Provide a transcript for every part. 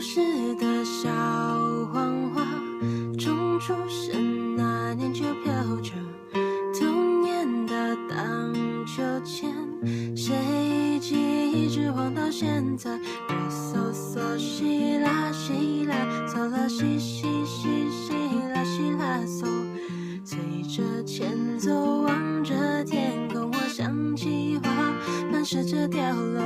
事的小黄花，种出生那年就飘着童年的荡秋千，谁记忆一直晃到现在，瑞嗦嗦西啦西啦嗦啦西西西西啦西啦嗦，随着前奏望着天空，我想起花瓣试着掉落，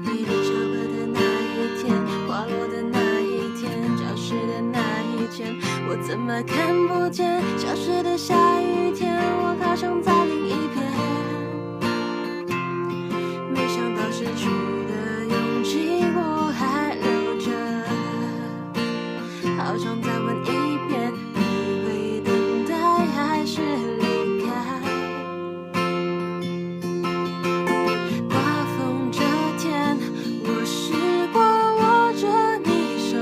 回忆巧克的那一天，花落的那一天，教室的那一天，我怎么看不见消失的下雨天，我好想在另一边，没想到失去的勇气我还留着，好想再问一遍，你会等待还是离开？刮风这天，我试过握着你手，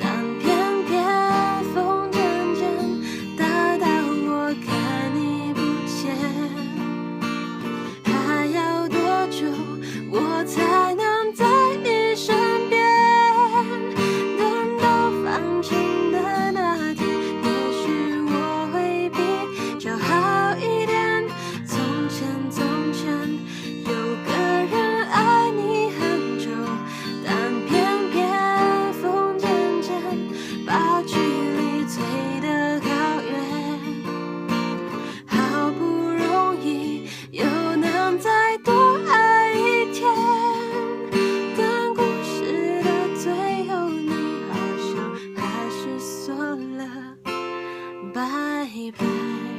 但偏偏风渐渐大到我看你不见。还要多久我才能在你身边？等到放晴的那天，也许我会比较好一点。从前有个人爱你很久，但偏偏风渐渐把距离推得好远，好不容易又能再多爱一天，但故事的最后你好像还是说了拜拜。